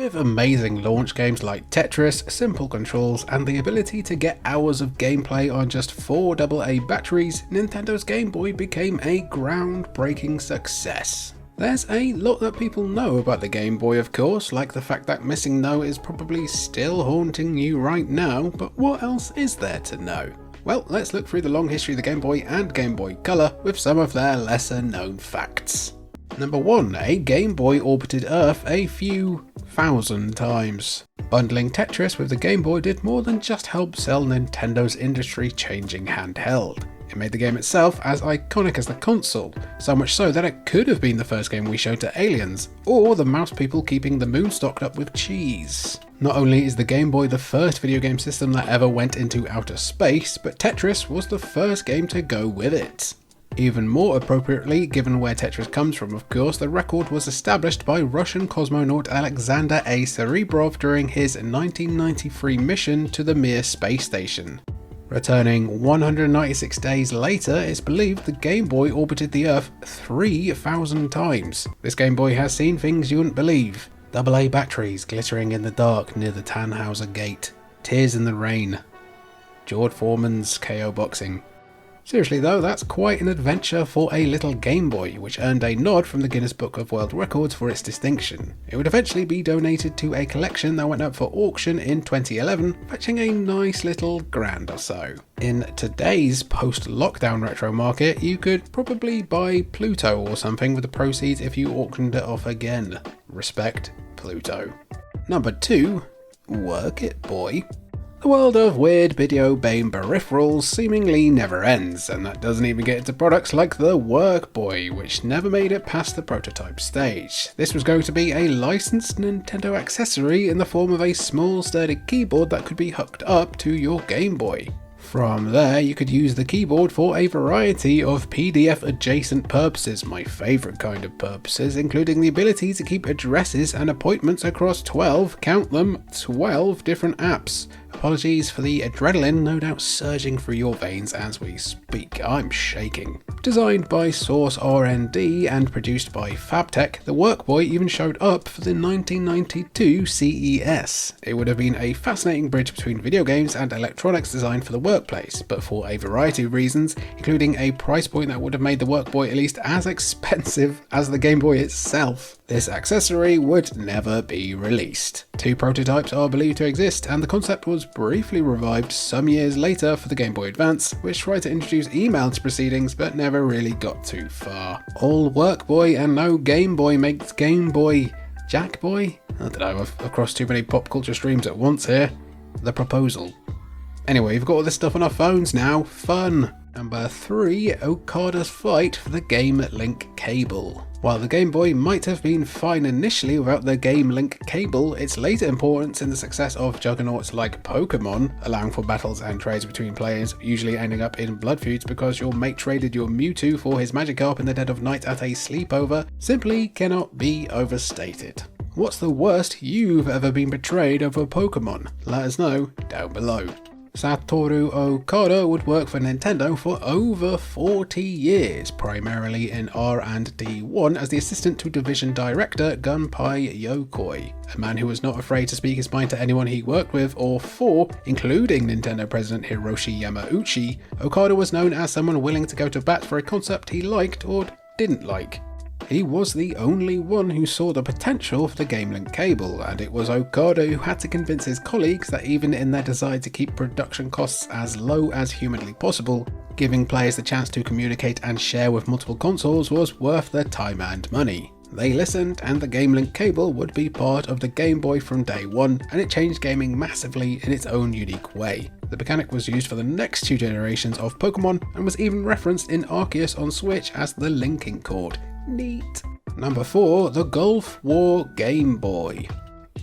With amazing launch games like Tetris, simple controls, and the ability to get hours of gameplay on just 4 AA batteries, Nintendo's Game Boy became a groundbreaking success. There's a lot that people know about the Game Boy, of course, like the fact that missing No is probably still haunting you right now, but what else is there to know? Well, let's look through the long history of the Game Boy and Game Boy Color with some of their lesser known facts. Number 1. A Game Boy orbited Earth a few thousand times. Bundling Tetris with the Game Boy did more than just help sell Nintendo's industry-changing handheld. It made the game itself as iconic as the console, so much so that it could have been the first game we showed to aliens, or the mouse people keeping the moon stocked up with cheese. Not only is the Game Boy the first video game system that ever went into outer space, but Tetris was the first game to go with it. Even more appropriately, given where Tetris comes from of course, the record was established by Russian cosmonaut Alexander A. Serebrov during his 1993 mission to the Mir space station. Returning 196 days later, it's believed the Game Boy orbited the Earth 3,000 times. This Game Boy has seen things you wouldn't believe. AA batteries glittering in the dark near the Tannhauser Gate. Tears in the rain. George Foreman's KO boxing. Seriously though, that's quite an adventure for a little Game Boy, which earned a nod from the Guinness Book of World Records for its distinction. It would eventually be donated to a collection that went up for auction in 2011, fetching a nice little grand or so. In today's post-lockdown retro market, you could probably buy Pluto or something with the proceeds if you auctioned it off again. Respect, Pluto. Number 2. Work It Boy. The world of weird video game peripherals seemingly never ends, and that doesn't even get into products like the Work Boy, which never made it past the prototype stage. This was going to be a licensed Nintendo accessory in the form of a small sturdy keyboard that could be hooked up to your Game Boy. From there, you could use the keyboard for a variety of PDF adjacent purposes, my favourite kind of purposes, including the ability to keep addresses and appointments across 12, count them, 12 different apps. Apologies for the adrenaline no doubt surging through your veins as we speak, I'm shaking. Designed by Source R&D and produced by Fabtech, the Workboy even showed up for the 1992 CES. It would have been a fascinating bridge between video games and electronics designed for the workplace, but for a variety of reasons, including a price point that would have made the Workboy at least as expensive as the Game Boy itself, this accessory would never be released. 2 prototypes are believed to exist, and the concept was briefly revived some years later for the Game Boy Advance, which tried to introduce email to proceedings but never really got too far. All Workboy and no Game Boy makes Game Boy Jack Boy? I don't know, I've crossed too many pop culture streams at once here. The proposal. Anyway, we've got all this stuff on our phones now. Fun! Number 3. Okada's fight for the Game Link cable. While the Game Boy might have been fine initially without the Game Link cable, its later importance in the success of juggernauts like Pokemon, allowing for battles and trades between players, usually ending up in blood feuds because your mate traded your Mewtwo for his Magikarp in the dead of night at a sleepover, simply cannot be overstated. What's the worst you've ever been betrayed over Pokemon? Let us know down below. Satoru Okada would work for Nintendo for over 40 years, primarily in R&D1 as the assistant to division director Gunpei Yokoi, a man who was not afraid to speak his mind to anyone he worked with or for, including Nintendo president Hiroshi Yamauchi. Okada was known as someone willing to go to bat for a concept he liked or didn't like. He was the only one who saw the potential for the Game Link cable, and it was Okada who had to convince his colleagues that even in their desire to keep production costs as low as humanly possible, giving players the chance to communicate and share with multiple consoles was worth their time and money. They listened, and the Game Link cable would be part of the Game Boy from day one, and it changed gaming massively in its own unique way. The mechanic was used for the next 2 generations of Pokemon, and was even referenced in Arceus on Switch as the linking cord. Neat. Number 4. The Gulf War Game Boy.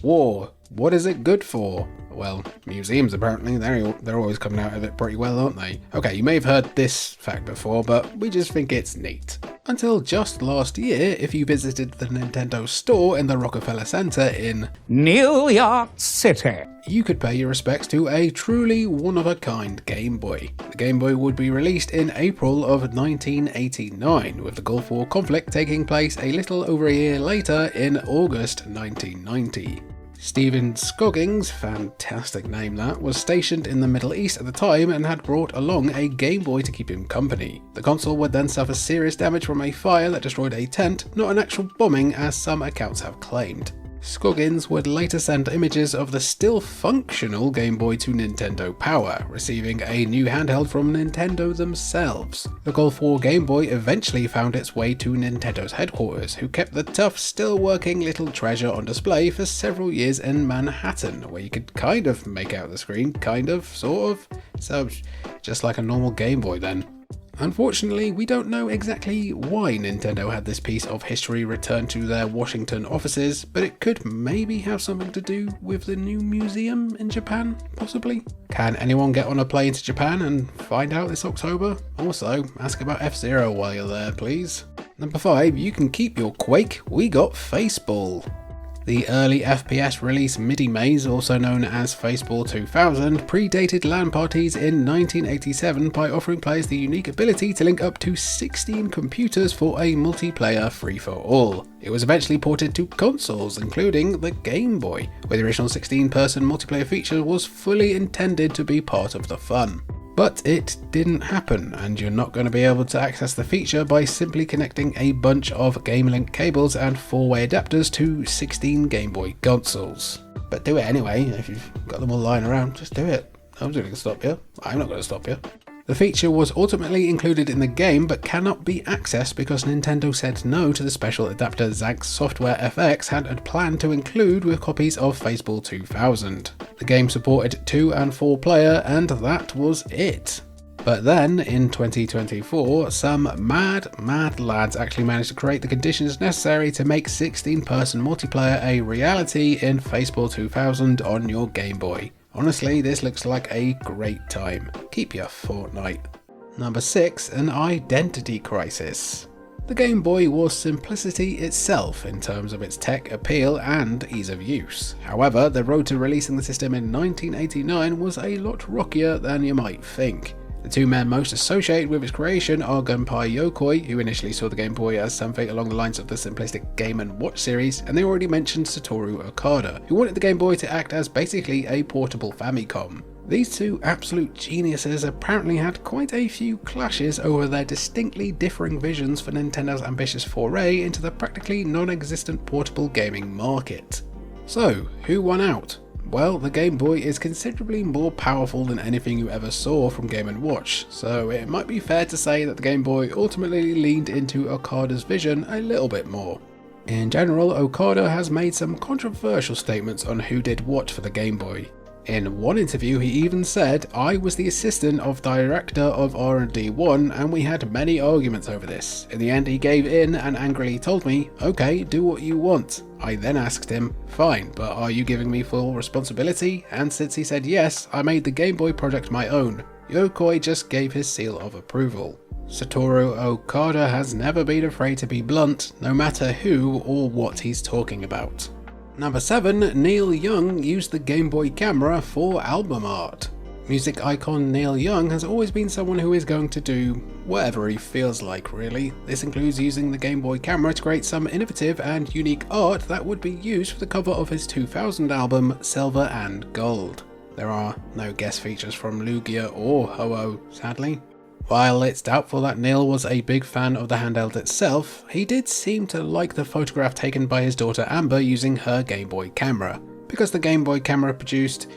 War. What is it good for? Well, museums apparently, they're always coming out of it pretty well, aren't they? Okay, you may have heard this fact before, but we just think it's neat. Until just last year, if you visited the Nintendo store in the Rockefeller Center in New York City, you could pay your respects to a truly one-of-a-kind Game Boy. The Game Boy would be released in April of 1989, with the Gulf War conflict taking place a little over a year later in August 1990. Stephen Scoggins, fantastic name that, was stationed in the Middle East at the time and had brought along a Game Boy to keep him company. The console would then suffer serious damage from a fire that destroyed a tent, not an actual bombing as some accounts have claimed. Scoggins would later send images of the still functional Game Boy to Nintendo Power, receiving a new handheld from Nintendo themselves. The Golf 4 Game Boy eventually found its way to Nintendo's headquarters, who kept the tough, still working little treasure on display for several years in Manhattan, where you could kind of make out the screen, kind of, sort of, so just like a normal Game Boy then. Unfortunately, we don't know exactly why Nintendo had this piece of history returned to their Washington offices, but it could maybe have something to do with the new museum in Japan, possibly? Can anyone get on a plane to Japan and find out this October? Also, ask about F-Zero while you're there, please. Number 5, you can keep your Quake, we got Faceball. The early FPS release MIDI Maze, also known as Faceball 2000, predated LAN parties in 1987 by offering players the unique ability to link up to 16 computers for a multiplayer free-for-all. It was eventually ported to consoles, including the Game Boy, where the original 16-person multiplayer feature was fully intended to be part of the fun. But it didn't happen, and you're not going to be able to access the feature by simply connecting a bunch of Game Link cables and 4-way adapters to 16 Game Boy consoles. But do it anyway. If you've got them all lying around, just do it. I'm not going to stop you. I'm not going to stop you. The feature was ultimately included in the game but cannot be accessed because Nintendo said no to the special adapter Zax Software FX had planned to include with copies of Faceball 2000. The game supported 2 and 4 player, and that was it. But then, in 2024, some mad lads actually managed to create the conditions necessary to make 16-person multiplayer a reality in Faceball 2000 on your Game Boy. Honestly, this looks like a great time. Keep your Fortnite. Number 6, an identity crisis. The Game Boy was simplicity itself in terms of its tech appeal and ease of use. However, the road to releasing the system in 1989 was a lot rockier than you might think. The two men most associated with its creation are Gunpei Yokoi, who initially saw the Game Boy as something along the lines of the simplistic Game & Watch series, and they already mentioned Satoru Okada, who wanted the Game Boy to act as basically a portable Famicom. These two absolute geniuses apparently had quite a few clashes over their distinctly differing visions for Nintendo's ambitious foray into the practically non-existent portable gaming market. So, who won out? Well, the Game Boy is considerably more powerful than anything you ever saw from Game & Watch, so it might be fair to say that the Game Boy ultimately leaned into Okada's vision a little bit more. In general, Okada has made some controversial statements on who did what for the Game Boy. In one interview he even said, "I was the assistant of director of R&D 1 and we had many arguments over this. In the end he gave in and angrily told me, okay, do what you want. I then asked him, fine, but are you giving me full responsibility? And since he said yes, I made the Game Boy project my own." Yokoi just gave his seal of approval. Satoru Okada has never been afraid to be blunt, no matter who or what he's talking about. Number 7, Neil Young used the Game Boy camera for album art. Music icon Neil Young has always been someone who is going to do whatever he feels like, really. This includes using the Game Boy camera to create some innovative and unique art that would be used for the cover of his 2000 album Silver and Gold. There are no guest features from Lugia or Ho-Oh, sadly. While it's doubtful that Neil was a big fan of the handheld itself, he did seem to like the photograph taken by his daughter Amber using her Game Boy camera, because the Game Boy camera produced,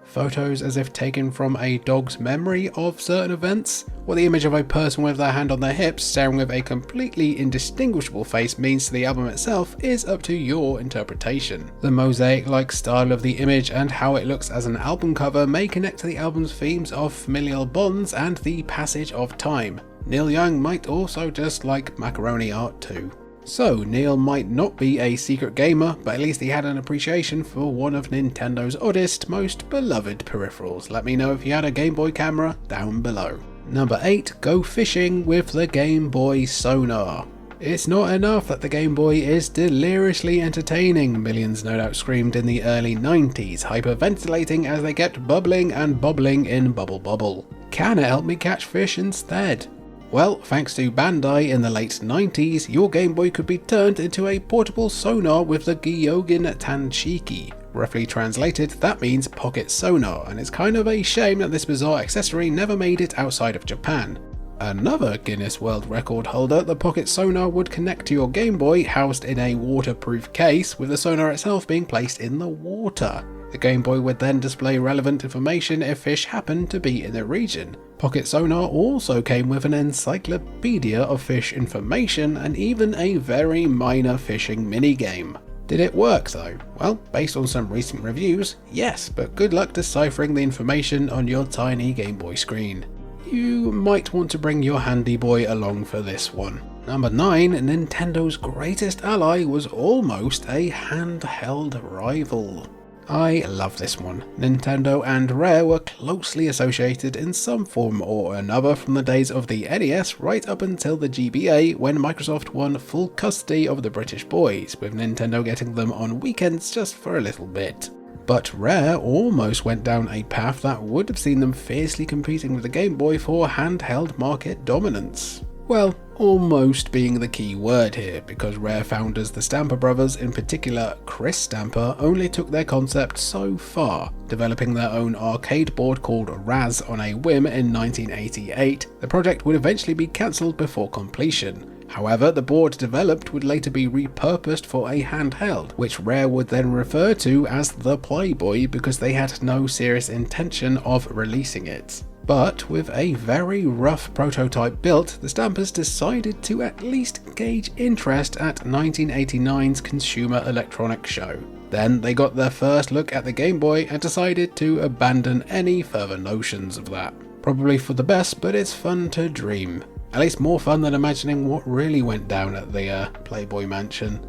photos as if taken from a dog's memory of certain events. What the image of a person with their hand on their hips staring with a completely indistinguishable face means to the album itself is up to your interpretation. The mosaic-like style of the image and how it looks as an album cover may connect to the album's themes of familial bonds and the passage of time. Neil Young might also just like macaroni art too. So, Neil might not be a secret gamer, but at least he had an appreciation for one of Nintendo's oddest, most beloved peripherals. Let me know if you had a Game Boy camera down below. Number 8, go fishing with the Game Boy sonar. It's not enough that the Game Boy is deliriously entertaining, millions no doubt screamed in the early 90s, hyperventilating as they kept bubbling and bobbling in Bubble Bobble. Can it help me catch fish instead? Well, thanks to Bandai in the late 90s, your Game Boy could be turned into a portable sonar with the Gyogin Tanshiki. Roughly translated, that means pocket sonar, and it's kind of a shame that this bizarre accessory never made it outside of Japan. Another Guinness World Record holder, the pocket sonar would connect to your Game Boy housed in a waterproof case, with the sonar itself being placed in the water. The Game Boy would then display relevant information if fish happened to be in the region. Pocket sonar also came with an encyclopedia of fish information and even a very minor fishing minigame. Did it work though? Well, based on some recent reviews, yes, but good luck deciphering the information on your tiny Game Boy screen. You might want to bring your handy boy along for this one. Number 9, Nintendo's greatest ally was almost a handheld rival. I love this one. Nintendo and Rare were closely associated in some form or another from the days of the NES right up until the GBA, when Microsoft won full custody of the British boys, with Nintendo getting them on weekends just for a little bit. But Rare almost went down a path that would have seen them fiercely competing with the Game Boy for handheld market dominance. Well, almost being the key word here, because Rare founders, the Stamper brothers, in particular Chris Stamper, only took their concept so far, developing their own arcade board called Raz on a whim in 1988. The project would eventually be cancelled before completion. However, the board developed would later be repurposed for a handheld, which Rare would then refer to as the Playboy because they had no serious intention of releasing it. But with a very rough prototype built, the Stampers decided to at least gauge interest at 1989's Consumer Electronics Show. Then they got their first look at the Game Boy and decided to abandon any further notions of that. Probably for the best, but it's fun to dream. At least more fun than imagining what really went down at the Playboy Mansion.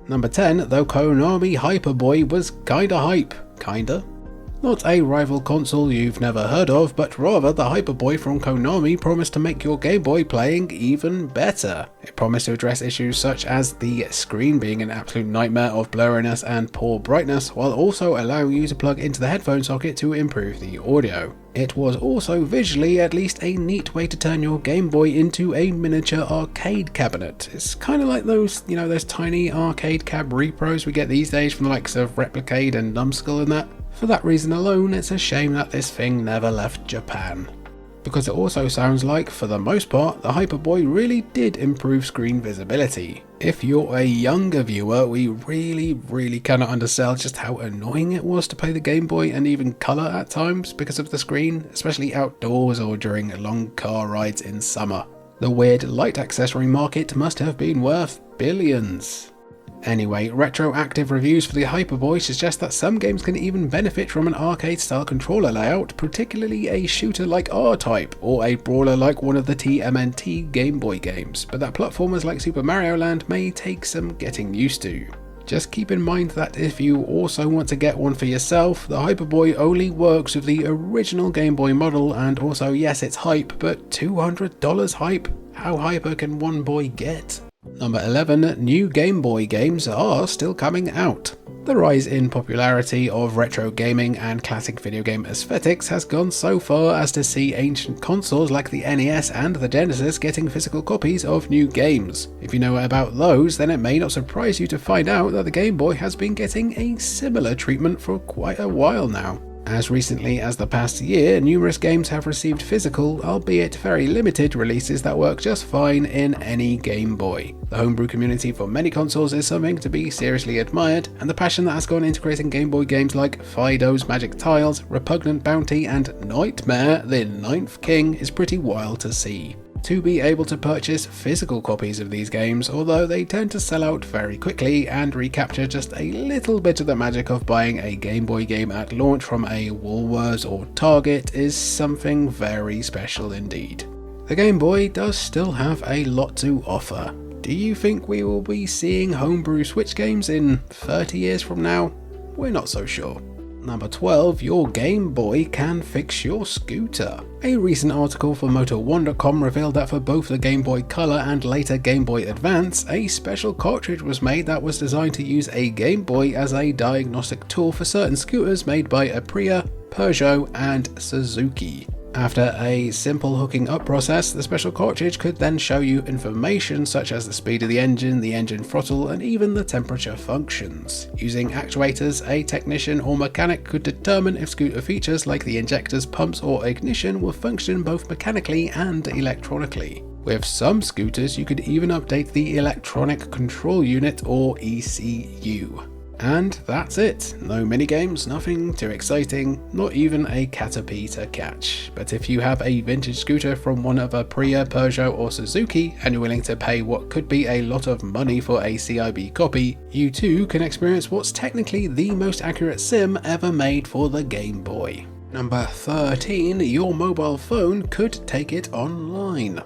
Number 10, though Konami Hyperboy was kinda hype. Kinda? Not a rival console you've never heard of, but rather the Hyperboy from Konami promised to make your Game Boy playing even better. It promised to address issues such as the screen being an absolute nightmare of blurriness and poor brightness, while also allowing you to plug into the headphone socket to improve the audio. It was also visually at least a neat way to turn your Game Boy into a miniature arcade cabinet. It's kind of like those, those tiny arcade cab repros we get these days from the likes of Replicade and Numbskull and that. For that reason alone, it's a shame that this thing never left Japan. Because it also sounds like, for the most part, the Hyperboy really did improve screen visibility. If you're a younger viewer, we really cannot undersell just how annoying it was to play the Game Boy and even colour at times because of the screen, especially outdoors or during long car rides in summer. The weird light accessory market must have been worth billions. Anyway, retroactive reviews for the Hyperboy suggest that some games can even benefit from an arcade-style controller layout, particularly a shooter like R-Type, or a brawler like one of the TMNT Game Boy games, but that platformers like Super Mario Land may take some getting used to. Just keep in mind that if you also want to get one for yourself, the Hyperboy only works with the original Game Boy model, and also yes, it's hype, but $200 hype? How hyper can one boy get? Number 11, new Game Boy games are still coming out. The rise in popularity of retro gaming and classic video game aesthetics has gone so far as to see ancient consoles like the NES and the Genesis getting physical copies of new games. If you know about those, then it may not surprise you to find out that the Game Boy has been getting a similar treatment for quite a while now. As recently as the past year, numerous games have received physical, albeit very limited, releases that work just fine in any Game Boy. The homebrew community for many consoles is something to be seriously admired, and the passion that has gone into creating Game Boy games like Fido's Magic Tiles, Repugnant Bounty, and Nightmare, the Ninth King is pretty wild to see. To be able to purchase physical copies of these games, although they tend to sell out very quickly and recapture just a little bit of the magic of buying a Game Boy game at launch from a Woolworths or Target, is something very special indeed. The Game Boy does still have a lot to offer. Do you think we will be seeing homebrew Switch games in 30 years from now? We're not so sure. Number 12, your Game Boy can fix your scooter. A recent article for Moto1.com revealed that for both the Game Boy Color and later Game Boy Advance, a special cartridge was made that was designed to use a Game Boy as a diagnostic tool for certain scooters made by Aprilia, Peugeot and Suzuki. After a simple hooking up process, the special cartridge could then show you information such as the speed of the engine throttle, and even the temperature functions. Using actuators, a technician or mechanic could determine if scooter features like the injectors, pumps or ignition will function both mechanically and electronically. With some scooters, you could even update the electronic control unit or ECU. And that's it. No minigames, nothing too exciting, not even a Caterpie to catch. But if you have a vintage scooter from one of Aprilia, Peugeot or Suzuki and you're willing to pay what could be a lot of money for a CIB copy, you too can experience what's technically the most accurate sim ever made for the Game Boy. Number 13, your mobile phone could take it online.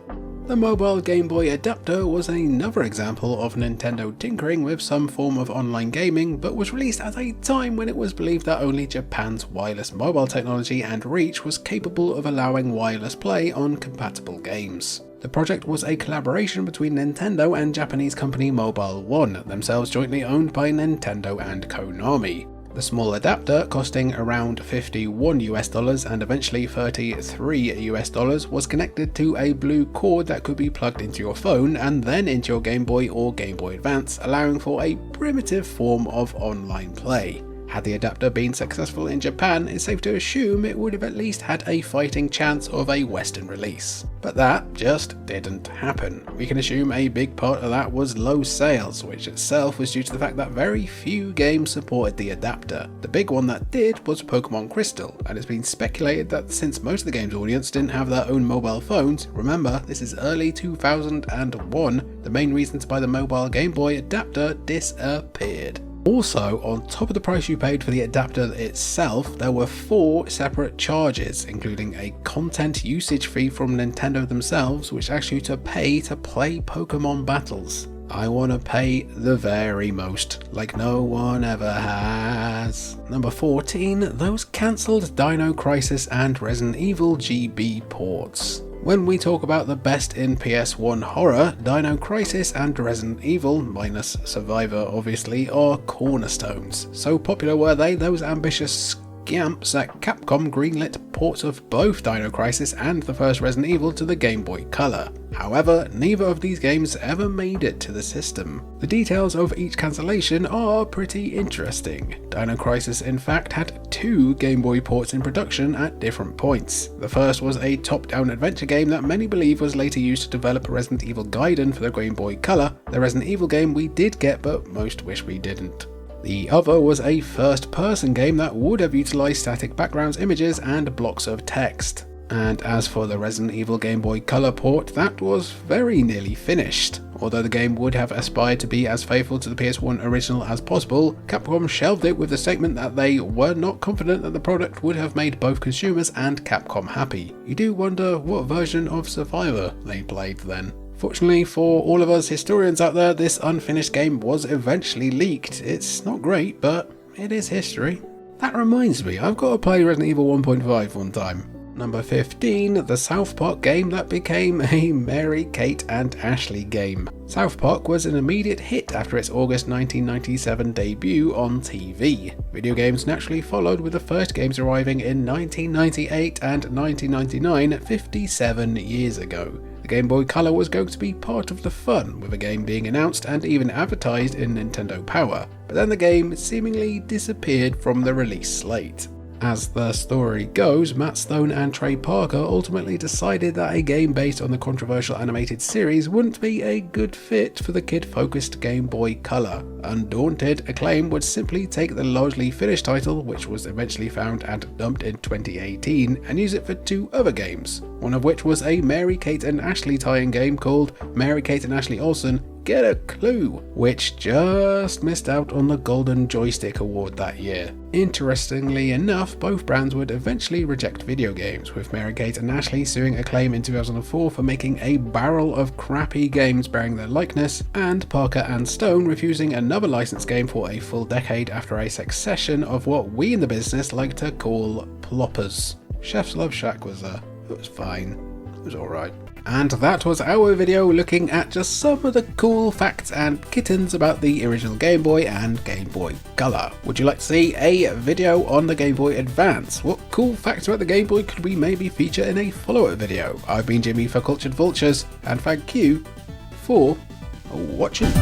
The mobile Game Boy adapter was another example of Nintendo tinkering with some form of online gaming, but was released at a time when it was believed that only Japan's wireless mobile technology and reach was capable of allowing wireless play on compatible games. The project was a collaboration between Nintendo and Japanese company Mobile One, themselves jointly owned by Nintendo and Konami. The small adapter, costing around $51 and eventually $33 was connected to a blue cord that could be plugged into your phone and then into your Game Boy or Game Boy Advance, allowing for a primitive form of online play. Had the adapter been successful in Japan, it's safe to assume it would have at least had a fighting chance of a Western release. But that just didn't happen. We can assume a big part of that was low sales, which itself was due to the fact that very few games supported the adapter. The big one that did was Pokemon Crystal, and it's been speculated that since most of the game's audience didn't have their own mobile phones, remember this is early 2001, the main reason to buy the mobile Game Boy adapter disappeared. Also, on top of the price you paid for the adapter itself, there were 4 separate charges, including a content usage fee from Nintendo themselves, which asked you to pay to play Pokemon battles. I want to pay the very most, like no one ever has. Number 14, those cancelled Dino Crisis and Resident Evil GB ports. When we talk about the best in PS1 horror, Dino Crisis and Resident Evil, minus Survivor obviously, are cornerstones. So popular were they, those ambitious scamps that Capcom greenlit ports of both Dino Crisis and the first Resident Evil to the Game Boy Color. However, neither of these games ever made it to the system. The details of each cancellation are pretty interesting. Dino Crisis in fact had 2 Game Boy ports in production at different points. The first was a top-down adventure game that many believe was later used to develop Resident Evil Gaiden for the Game Boy Color, the Resident Evil game we did get but most wish we didn't. The other was a first-person game that would have utilised static backgrounds, images and blocks of text. And as for the Resident Evil Game Boy Color port, that was very nearly finished. Although the game would have aspired to be as faithful to the PS1 original as possible, Capcom shelved it with the statement that they were not confident that the product would have made both consumers and Capcom happy. You do wonder what version of Survivor they played then. Fortunately for all of us historians out there, this unfinished game was eventually leaked. It's not great, but it is history. That reminds me, I've got to play Resident Evil 1.5 one time. Number 15, the South Park game that became a Mary, Kate and Ashley game. South Park was an immediate hit after its August 1997 debut on TV. Video games naturally followed, with the first games arriving in 1998 and 1999, 57 years ago. The Game Boy Color was going to be part of the fun, with a game being announced and even advertised in Nintendo Power, but then the game seemingly disappeared from the release slate. As the story goes, Matt Stone and Trey Parker ultimately decided that a game based on the controversial animated series wouldn't be a good fit for the kid-focused Game Boy Color. Undaunted, Acclaim would simply take the largely finished title, which was eventually found and dumped in 2018, and use it for 2 other games, one of which was a Mary, Kate and Ashley tie-in game called Mary, Kate and Ashley Olsen Get a Clue, which just missed out on the Golden Joystick Award that year. Interestingly enough, both brands would eventually reject video games, with Mary Kate and Ashley suing Acclaim in 2004 for making a barrel of crappy games bearing their likeness, and Parker and Stone refusing another licensed game for a full decade after a succession of what we in the business like to call ploppers. Chef's Love Shack was it was fine. It was alright. And that was our video looking at just some of the cool facts and kittens about the original Game Boy and Game Boy Color. Would you like to see a video on the Game Boy Advance? What cool facts about the Game Boy could we maybe feature in a follow-up video? I've been Jimmy for Cultured Vultures, and thank you for watching.